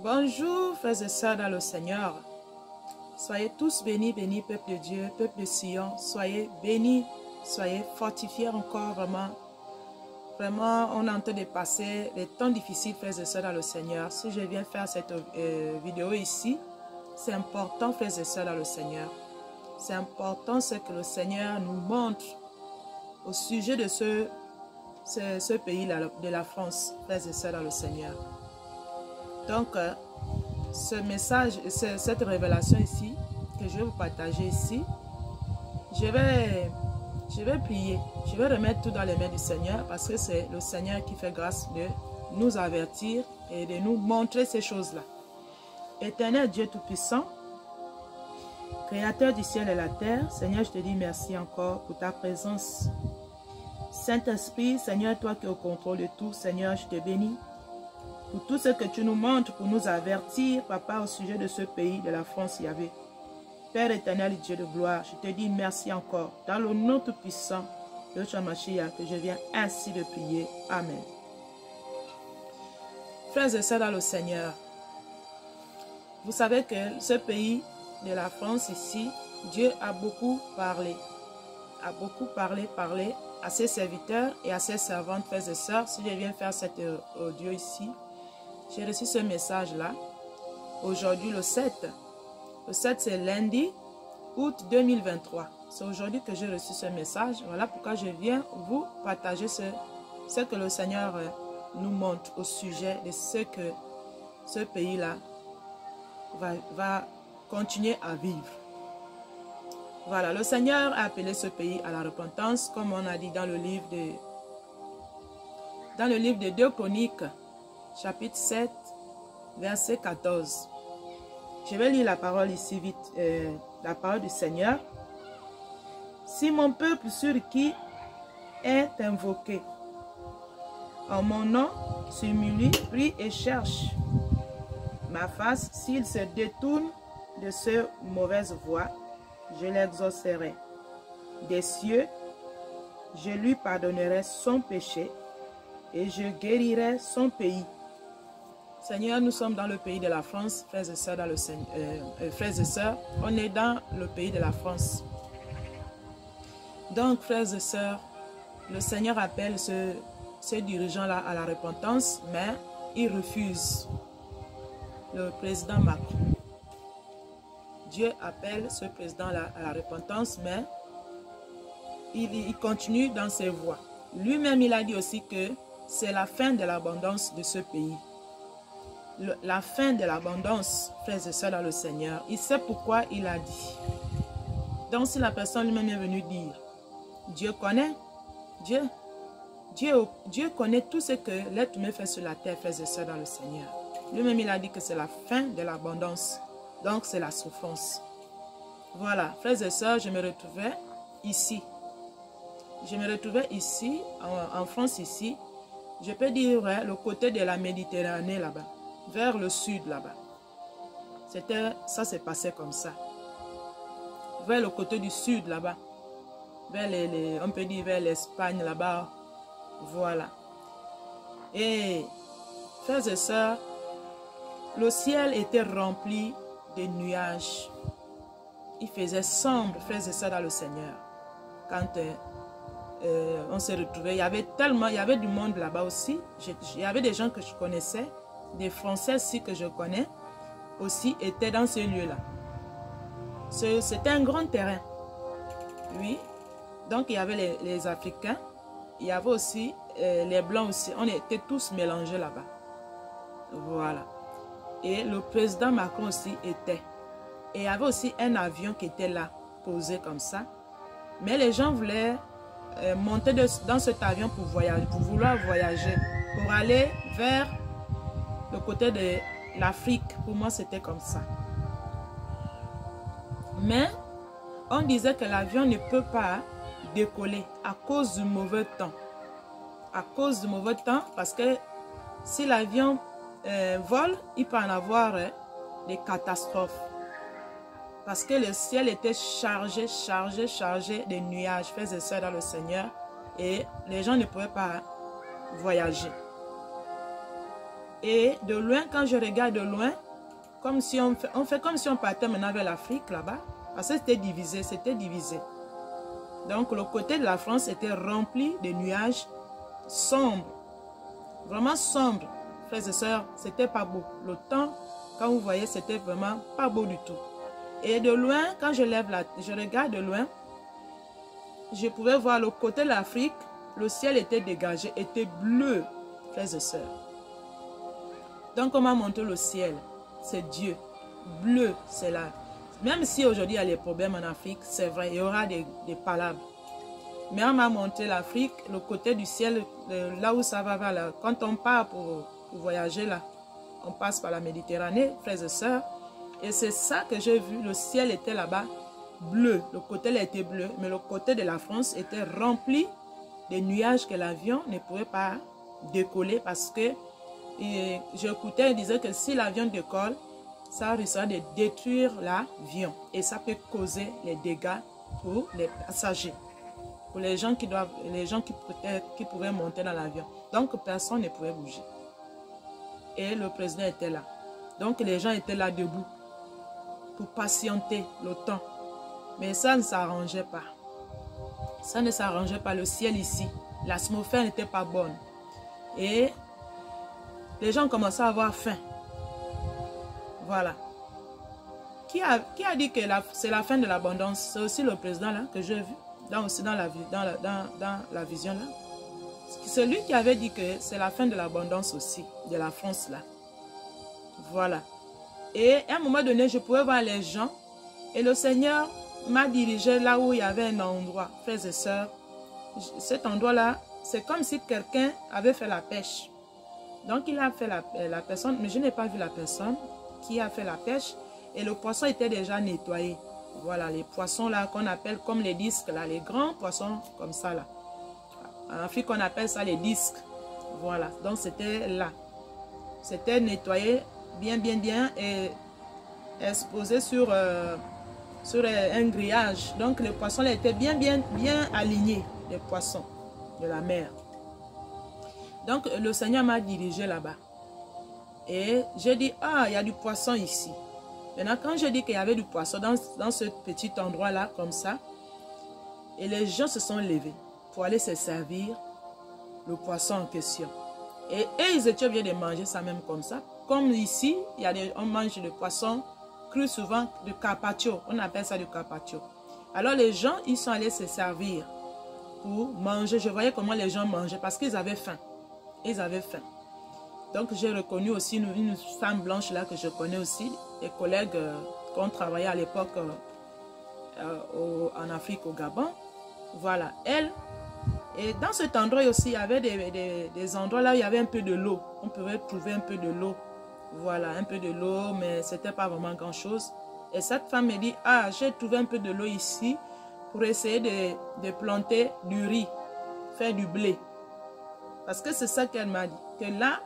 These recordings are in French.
Bonjour, frères et sœurs dans le Seigneur. Soyez tous bénis, bénis, peuple de Dieu, peuple de Sion. Soyez bénis, soyez fortifiés encore vraiment. Vraiment, on est en train de passer des temps difficiles, frères et sœurs dans le Seigneur. Si je viens faire cette vidéo ici, c'est important, frères et sœurs dans le Seigneur. C'est important ce que le Seigneur nous montre au sujet de ce pays-là, de la France, frères et sœurs dans le Seigneur. Donc, ce message, cette révélation ici, que je vais vous partager ici, je vais prier, je vais remettre tout dans les mains du Seigneur parce que c'est le Seigneur qui fait grâce de nous avertir et de nous montrer ces choses-là. Éternel Dieu Tout-Puissant, Créateur du ciel et la terre, Seigneur, je te dis merci encore pour ta présence. Saint-Esprit, Seigneur, toi qui es au contrôle de tout, Seigneur, je te bénis pour tout ce que tu nous montres, pour nous avertir, Papa, au sujet de ce pays, de la France, Yahvé. Père éternel et Dieu de gloire, je te dis merci encore, dans le nom tout-puissant de Yeshua Mashiach, que je viens ainsi de prier. Amen. Frères et sœurs dans le Seigneur, vous savez que ce pays de la France ici, Dieu a beaucoup parlé à ses serviteurs et à ses servantes, frères et sœurs. Si je viens faire cet audio ici, j'ai reçu ce message-là, aujourd'hui le 7. Le 7, c'est lundi, août 2023. C'est aujourd'hui que j'ai reçu ce message. Voilà pourquoi je viens vous partager ce que le Seigneur nous montre au sujet de ce que ce pays-là va continuer à vivre. Voilà, le Seigneur a appelé ce pays à la repentance, comme on a dit dans le livre de 2 Chroniques, chapitre 7, verset 14. Je vais lire la parole ici vite, la parole du Seigneur. Si mon peuple sur qui est invoqué, en mon nom, s'humilie, prie et cherche ma face, s'il se détourne de ce mauvaise voie, je l'exaucerai. Des cieux, je lui pardonnerai son péché et je guérirai son pays. Seigneur, nous sommes dans le pays de la France, frères et sœurs, frères et sœurs, on est dans le pays de la France. Donc, frères et sœurs, le Seigneur appelle ces dirigeants-là à la repentance, mais ils refusent. Le président Macron. Dieu appelle ce président-là à la repentance, mais il continue dans ses voies. Lui-même, il a dit aussi que c'est la fin de l'abondance de ce pays. La fin de l'abondance, frères et sœurs dans le Seigneur. Il sait pourquoi il a dit. Donc, si la personne lui-même est venue dire, Dieu connaît, Dieu connaît tout ce que l'être humain fait sur la terre, frères et sœurs dans le Seigneur. Lui-même, il a dit que c'est la fin de l'abondance. Donc, c'est la souffrance. Voilà, frères et sœurs, je me retrouvais ici. Je me retrouvais ici, en France, ici. Je peux dire le côté de la Méditerranée, là-bas. Vers le sud, là-bas. Ça s'est passé comme ça. Vers le côté du sud, là-bas. On peut dire vers l'Espagne, là-bas. Voilà. Et, frères et sœurs, le ciel était rempli de nuages. Il faisait sombre, frères et sœurs, dans le Seigneur. Quand on s'est retrouvés, il y avait du monde là-bas aussi. Il y avait des gens que je connaissais, des Français aussi que je connais, aussi étaient dans ce lieu-là. C'était un grand terrain. Oui. Donc, il y avait les Africains, il y avait aussi les Blancs aussi. On était tous mélangés là-bas. Voilà. Et le président Macron aussi était. Et il y avait aussi un avion qui était là, posé comme ça. Mais les gens voulaient monter dans cet avion pour vouloir voyager, pour aller vers le côté de l'Afrique. Pour moi, c'était comme ça. Mais on disait que l'avion ne peut pas décoller à cause du mauvais temps. À cause du mauvais temps, parce que si l'avion vole, il peut en avoir des catastrophes. Parce que le ciel était chargé de nuages, frères et sœurs dans le Seigneur. Et les gens ne pouvaient pas voyager. Et de loin, quand je regarde de loin, comme si on fait comme si on partait maintenant vers l'Afrique là-bas. Parce que c'était divisé, c'était divisé. Donc le côté de la France était rempli de nuages sombres. Vraiment sombres. Frères et sœurs, c'était pas beau. Le temps, quand vous voyez, c'était vraiment pas beau du tout. Et de loin, quand je regarde de loin, je pouvais voir le côté de l'Afrique, le ciel était dégagé, était bleu, frères et sœurs. Donc on m'a montré le ciel, c'est Dieu. Bleu, c'est là. Même si aujourd'hui il y a des problèmes en Afrique, c'est vrai, il y aura des palabres. Mais on m'a montré l'Afrique, le côté du ciel, là où ça va, là. Quand on part pour voyager là, on passe par la Méditerranée, frères et sœurs. Et c'est ça que j'ai vu, le ciel était là-bas bleu, le côté là était bleu, mais le côté de la France était rempli de nuages que l'avion ne pouvait pas décoller parce que j'écoutais, il disait que si l'avion décolle, ça risquera de détruire l'avion et ça peut causer les dégâts pour les passagers, pour les gens qui pouvaient monter dans l'avion. Donc personne ne pouvait bouger. Et le président était là. Donc les gens étaient là debout pour patienter le temps. Mais ça ne s'arrangeait pas. Ça ne s'arrangeait pas. Le ciel ici, l'atmosphère n'était pas bonne. Et les gens commençaient à avoir faim. Voilà. Qui a dit que c'est la fin de l'abondance? C'est aussi le président là que j'ai vu. Aussi dans la vision là. C'est lui qui avait dit que c'est la fin de l'abondance aussi. De la France là. Voilà. Et à un moment donné, je pouvais voir les gens. Et le Seigneur m'a dirigé là où il y avait un endroit, frères et sœurs. Cet endroit-là, c'est comme si quelqu'un avait fait la pêche. Donc il a fait la personne, mais je n'ai pas vu la personne qui a fait la pêche. Et le poisson était déjà nettoyé. Voilà, les poissons là qu'on appelle comme les disques, là, les grands poissons comme ça là. En Afrique, on appelle ça les disques. Voilà, donc c'était là. C'était nettoyé bien et exposé sur un grillage. Donc les poissons là étaient bien alignés, les poissons de la mer. Donc le Seigneur m'a dirigé là-bas. Et j'ai dit, ah, il y a du poisson ici. Maintenant, quand j'ai dit qu'il y avait du poisson dans ce petit endroit-là, comme ça, et les gens se sont levés pour aller se servir le poisson en question. Et ils étaient bien de manger ça même comme ça. Comme ici, on mange le poisson cru souvent de carpaccio. On appelle ça du carpaccio. Alors les gens, ils sont allés se servir pour manger. Je voyais comment les gens mangeaient parce qu'ils avaient faim. Ils avaient faim. Donc j'ai reconnu aussi une femme blanche là que je connais aussi. Des collègues qui ont travaillé à l'époque en Afrique, au Gabon. Voilà, elle. Et dans cet endroit aussi, il y avait des endroits là où il y avait un peu de l'eau. On pouvait trouver un peu de l'eau. Voilà, un peu de l'eau, mais c'était pas vraiment grand chose. Et cette femme me dit, ah, j'ai trouvé un peu de l'eau ici pour essayer de planter du riz, faire du blé. Parce que c'est ça qu'elle m'a dit. Que là,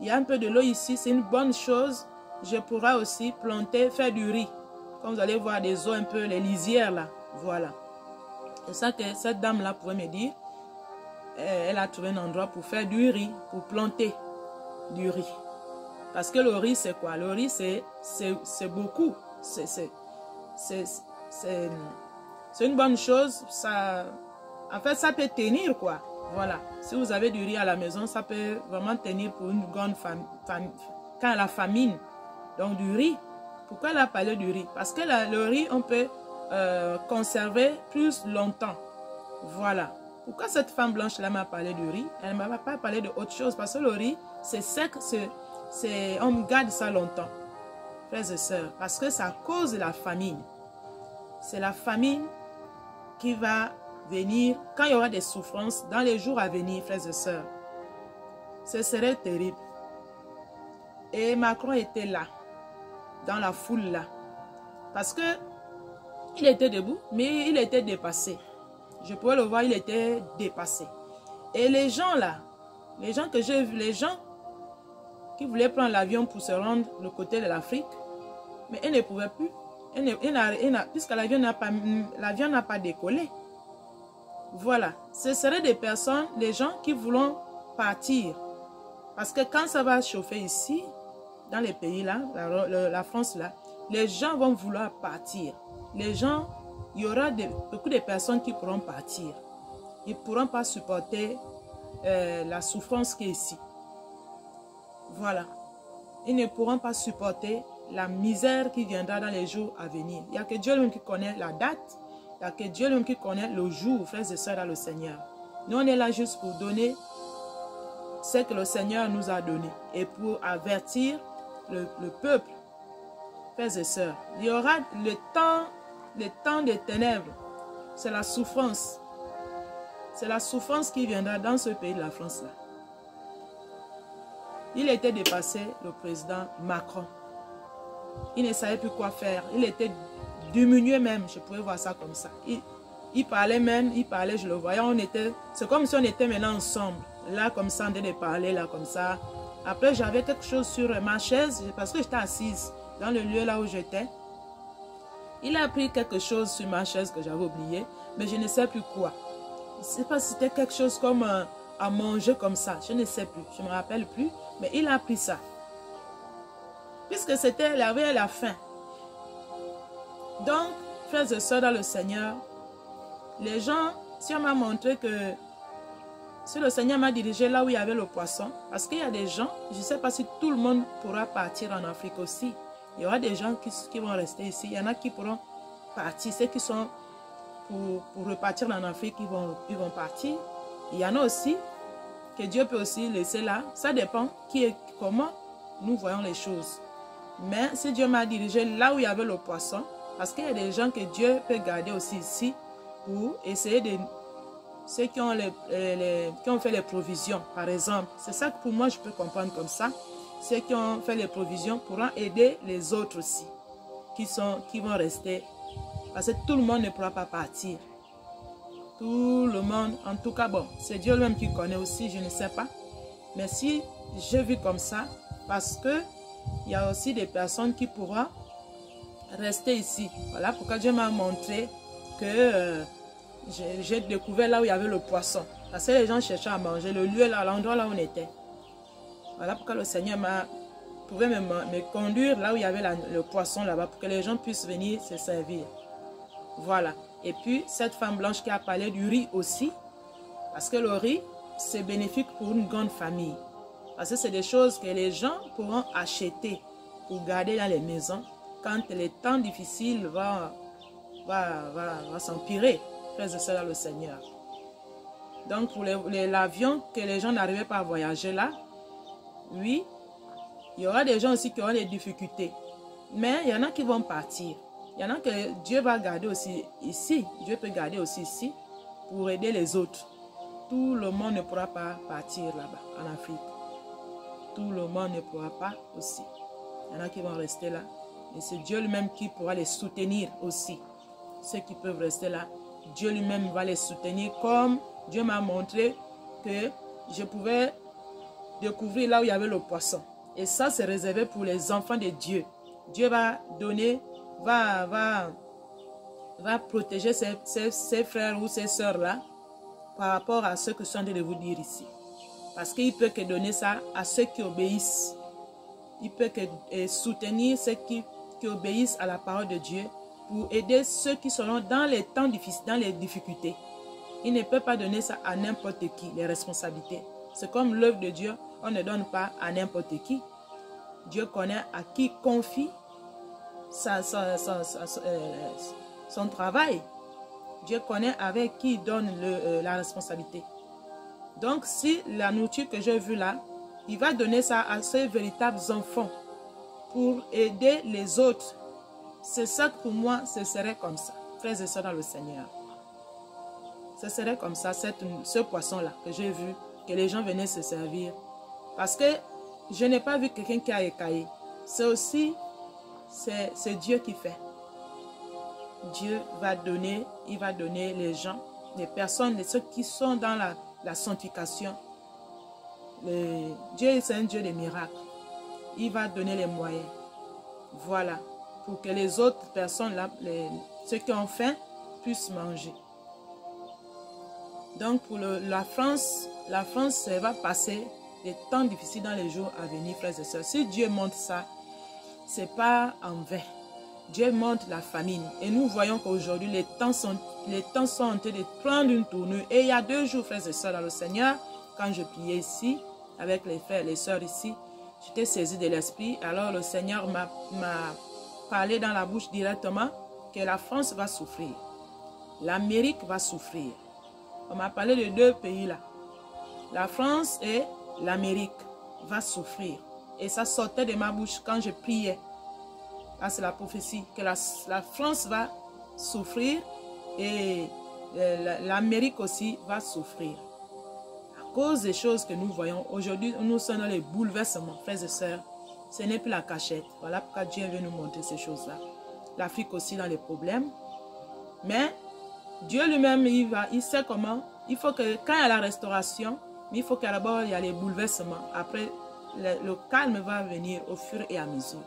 il y a un peu de l'eau ici, c'est une bonne chose. Je pourrais aussi planter, faire du riz. Comme vous allez voir des eaux un peu, les lisières là. Voilà. C'est ça que cette dame-là pouvait me dire. Elle a trouvé un endroit pour faire du riz, pour planter du riz. Parce que le riz, c'est quoi? Le riz, c'est beaucoup. C'est une bonne chose. Ça, en fait, ça peut tenir, quoi. Voilà. Si vous avez du riz à la maison, ça peut vraiment tenir pour une grande famine. Quand il y a la famine, donc du riz. Pourquoi elle a parlé du riz? Parce que le riz, on peut conserver plus longtemps. Voilà. Pourquoi cette femme blanche-là m'a parlé du riz? Elle ne m'a pas parlé d'autre chose. Parce que le riz, c'est sec, on garde ça longtemps. Frères et sœurs, parce que ça cause la famine. C'est la famine qui va venir quand il y aura des souffrances dans les jours à venir, frères et sœurs. Ce serait terrible. Et Macron était là, dans la foule là. Parce que il était debout, mais il était dépassé. Je pouvais le voir, il était dépassé. Et les gens là, les gens que j'ai vus, les gens qui voulaient prendre l'avion pour se rendre de côté de l'Afrique, mais ils ne pouvaient plus. Puisque l'avion n'a pas décollé. Voilà. Ce seraient des personnes, des gens qui voulaient partir Parce que quand ça va chauffer ici, dans les pays là, la France là, les gens vont vouloir partir. Les gens, il y aura beaucoup de personnes qui pourront partir. Ils ne pourront pas supporter la souffrance qui est ici. Voilà. Ils ne pourront pas supporter la misère qui viendra dans les jours à venir. Il n'y a que Dieu lui qui connaît la date. Il n'y a que Dieu lui qui connaît le jour, frères et sœurs, dans le Seigneur. Nous, on est là juste pour donner ce que le Seigneur nous a donné. Et pour avertir le peuple, frères et sœurs. Il y aura le temps des ténèbres. C'est la souffrance. C'est la souffrance qui viendra dans ce pays de la France-là. Il était dépassé, le président Macron. Il ne savait plus quoi faire. Il était diminué même, je pourrais voir ça comme ça. Il parlait même, je le voyais, c'est comme si on était maintenant ensemble. Là, comme ça, on était de parler, là, comme ça. Après, j'avais quelque chose sur ma chaise, parce que j'étais assise dans le lieu là où j'étais. Il a pris quelque chose sur ma chaise que j'avais oublié, mais je ne sais plus quoi. Je ne sais pas si c'était quelque chose comme à manger comme ça, je ne sais plus, je ne me rappelle plus, mais il a pris ça. Puisque c'était la veille à la fin. Donc, frères et sœurs dans le Seigneur, les gens, si on m'a montré que si le Seigneur m'a dirigé là où il y avait le poisson, parce qu'il y a des gens, je ne sais pas si tout le monde pourra partir en Afrique aussi. Il y aura des gens qui vont rester ici. Il y en a qui pourront partir. Ceux qui sont pour repartir en Afrique, ils vont partir. Il y en a aussi que Dieu peut aussi laisser là. Ça dépend comment nous voyons les choses. Mais si Dieu m'a dirigé là où il y avait le poisson, parce qu'il y a des gens que Dieu peut garder aussi ici pour essayer de... Ceux qui ont fait les provisions, par exemple. C'est ça que pour moi, je peux comprendre comme ça. Ceux qui ont fait les provisions pourront aider les autres aussi, qui vont rester. Parce que tout le monde ne pourra pas partir. Tout le monde, en tout cas, bon, c'est Dieu lui-même qui connaît aussi, je ne sais pas. Mais si j'ai vu comme ça, parce que il y a aussi des personnes qui pourront rester ici. Voilà pourquoi Dieu m'a montré que j'ai découvert là où il y avait le poisson. Parce que les gens cherchaient à manger, le lieu là, l'endroit là où on était. Voilà pourquoi le Seigneur pouvait me conduire là où il y avait le poisson là-bas pour que les gens puissent venir se servir. Voilà. Et puis, cette femme blanche qui a parlé du riz aussi, parce que le riz, c'est bénéfique pour une grande famille. Parce que c'est des choses que les gens pourront acheter pour garder dans les maisons quand les temps difficiles vont s'empirer, frères et sœurs dans le Seigneur. Donc, pour l'avion que les gens n'arrivaient pas à voyager là, oui, il y aura des gens aussi qui auront des difficultés. Mais il y en a qui vont partir. Il y en a que Dieu va garder aussi ici. Dieu peut garder aussi ici pour aider les autres. Tout le monde ne pourra pas partir là-bas, en Afrique. Tout le monde ne pourra pas aussi. Il y en a qui vont rester là. Et c'est Dieu lui-même qui pourra les soutenir aussi. Ceux qui peuvent rester là, Dieu lui-même va les soutenir comme Dieu m'a montré que je pouvais découvrir là où il y avait le poisson. Et ça, c'est réservé pour les enfants de Dieu. Dieu va donner, va protéger ses frères ou ses sœurs-là par rapport à ce que je suis en train de vous dire ici. Parce qu'il peut que donner ça à ceux qui obéissent. Il peut que soutenir ceux qui obéissent à la parole de Dieu pour aider ceux qui seront dans les temps difficiles, dans les difficultés. Il ne peut pas donner ça à n'importe qui, les responsabilités. C'est comme l'œuvre de Dieu, on ne donne pas à n'importe qui. Dieu connaît à qui confie son travail. Dieu connaît avec qui il donne la responsabilité. Donc, si la nourriture que j'ai vue là, il va donner ça à ces véritables enfants pour aider les autres. C'est ça que pour moi, ce serait comme ça. Frères et sœurs dans le Seigneur. Ce serait comme ça, ce poisson-là que j'ai vu, que les gens venaient se servir. Parce que je n'ai pas vu quelqu'un qui a écaillé. C'est aussi, c'est Dieu qui fait. Dieu va donner, il va donner les gens, les personnes, ceux qui sont dans la sanctification. Dieu, c'est un Dieu de miracles. Il va donner les moyens. Voilà. Pour que les autres personnes, là, ceux qui ont faim, puissent manger. Donc, pour la France, elle va passer des temps difficiles dans les jours à venir, frères et sœurs. Si Dieu montre ça, ce n'est pas en vain. Dieu montre la famine. Et nous voyons qu'aujourd'hui, les temps sont en train de prendre une tournure. Et il y a 2 jours, frères et sœurs, dans le Seigneur, quand je priais ici, avec les frères et les sœurs ici, j'étais saisi de l'esprit. Alors le Seigneur m'a parlé dans la bouche directement que la France va souffrir. L'Amérique va souffrir. On m'a parlé de 2 pays là. La France et l'Amérique va souffrir. Et ça sortait de ma bouche quand je priais. Là, c'est la prophétie que la France va souffrir et l'Amérique aussi va souffrir. À cause des choses que nous voyons, aujourd'hui, nous sommes dans les bouleversements, frères et sœurs. Ce n'est plus la cachette. Voilà pourquoi Dieu veut nous montrer ces choses-là. L'Afrique aussi dans les problèmes. Mais Dieu lui-même, il sait comment. Il faut que, quand il y a la restauration, il faut d'abord il y a les bouleversements. Après, le calme va venir au fur et à mesure.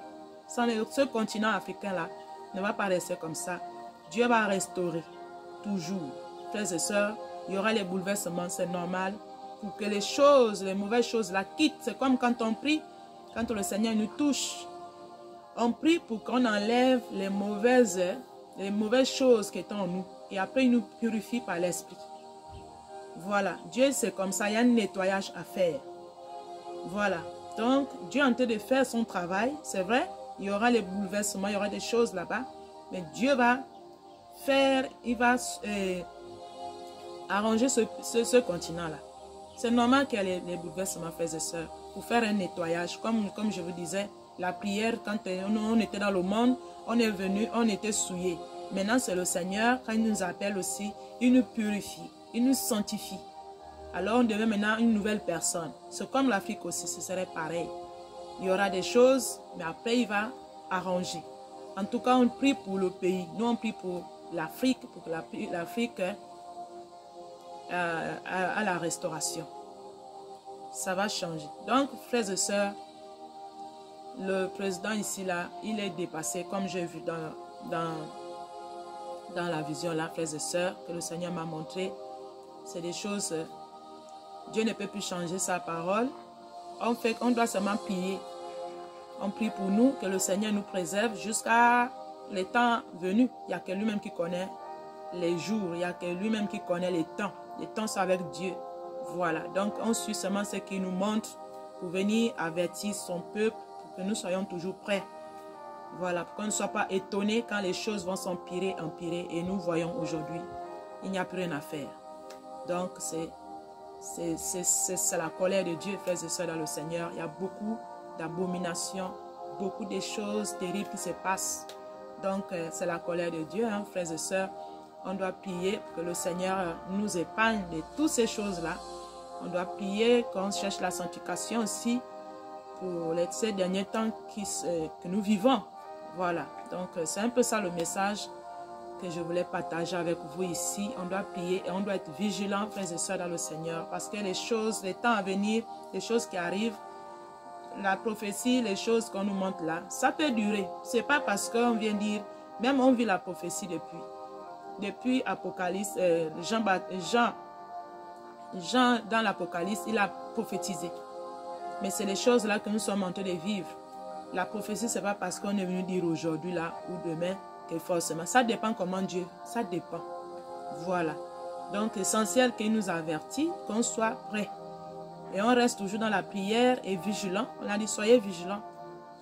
Ce continent africain-là ne va pas rester comme ça. Dieu va restaurer toujours. Frères et sœurs, il y aura les bouleversements, c'est normal. Pour que les choses, les mauvaises choses la quittent. C'est comme quand on prie, quand le Seigneur nous touche. On prie pour qu'on enlève les mauvaises choses qui sont en nous. Et après, il nous purifie par l'Esprit. Voilà. Dieu, c'est comme ça. Il y a un nettoyage à faire. Voilà. Donc, Dieu est en train de faire son travail. C'est vrai. Il y aura les bouleversements. Il y aura des choses là-bas. Mais Dieu va faire, il va arranger ce continent-là. C'est normal qu'il y ait les bouleversements, frères et sœurs. Pour faire un nettoyage. Comme je vous disais, la prière, quand on était dans le monde, on est venu, on était souillé. Maintenant, c'est le Seigneur, quand il nous appelle aussi, il nous purifie, il nous sanctifie. Alors, on devient maintenant une nouvelle personne. C'est comme l'Afrique aussi, ce serait pareil. Il y aura des choses, mais après, il va arranger. En tout cas, on prie pour le pays. Nous, on prie pour l'Afrique, pour que l'Afrique à la restauration. Ça va changer. Donc, frères et sœurs, le président ici, là, il est dépassé, comme j'ai vu dans la vision, là, frères et sœurs, que le Seigneur m'a montré. C'est des choses, Dieu ne peut plus changer sa parole. On doit seulement prier. On prie pour nous, que le Seigneur nous préserve jusqu'à les temps venus. Il n'y a que lui-même qui connaît les jours. Il n'y a que lui-même qui connaît les temps. Les temps sont avec Dieu. Voilà. Donc, on suit seulement ce qu'il nous montre pour venir avertir son peuple, pour que nous soyons toujours prêts. Voilà. Pour qu'on ne soit pas étonnés quand les choses vont s'empirer, empirer. Et nous voyons aujourd'hui, il n'y a plus rien à faire. Donc, c'est la colère de Dieu, frères et sœurs, dans le Seigneur. Il y a beaucoup d'abominations, beaucoup de choses terribles qui se passent. Donc, c'est la colère de Dieu, hein, frères et sœurs. On doit prier pour que le Seigneur nous épargne de toutes ces choses-là. On doit prier qu'on cherche la sanctification aussi pour ces derniers temps que nous vivons. Voilà. Donc, c'est un peu ça le message que je voulais partager avec vous ici. On doit prier et on doit être vigilant, frères et sœurs, dans le Seigneur. Parce que les temps à venir, les choses qui arrivent, la prophétie, les choses qu'on nous montre là, ça peut durer. C'est pas parce qu'on vient dire, même on vit la prophétie depuis Apocalypse, Jean dans l'Apocalypse, il a prophétisé. Mais c'est les choses là que nous sommes en train de vivre. La prophétie, c'est pas parce qu'on est venu dire aujourd'hui là ou demain que forcément. Ça dépend comment Dieu, ça dépend. Voilà. Donc l'essentiel qu'il nous avertit, qu'on soit prêt. Et on reste toujours dans la prière et vigilant. On a dit, soyez vigilants.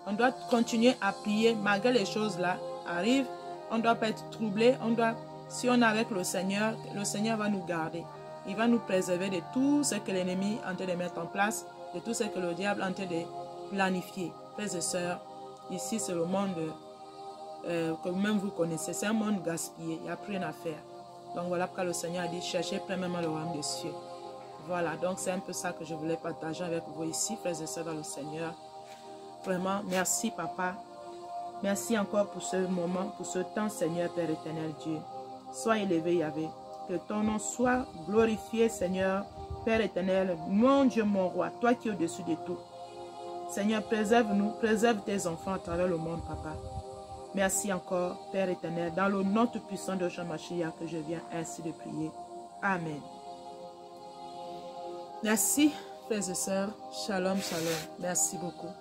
On doit continuer à prier malgré les choses là arrivent. On ne doit pas être troublé. Si on est avec le Seigneur va nous garder. Il va nous préserver de tout ce que l'ennemi est en train de mettre en place, de tout ce que le diable est en train de planifier. Frères et sœurs, ici c'est le monde que même vous connaissez. C'est un monde gaspillé. Il n'y a plus rien à faire. Donc voilà pourquoi le Seigneur a dit, cherchez premièrement le royaume des cieux. Voilà, donc c'est un peu ça que je voulais partager avec vous ici, frères et sœurs dans le Seigneur. Vraiment, merci papa. Merci encore pour ce moment, pour ce temps, Seigneur, Père éternel Dieu. Sois élevé, Yahvé. Que ton nom soit glorifié, Seigneur, Père éternel, mon Dieu, mon roi, toi qui es au-dessus de tout. Seigneur, préserve-nous, préserve tes enfants à travers le monde, papa. Merci encore, Père éternel, dans le nom tout puissant de Jean Machia que je viens ainsi de prier. Amen. Merci, frères et sœurs, shalom, shalom. Merci beaucoup.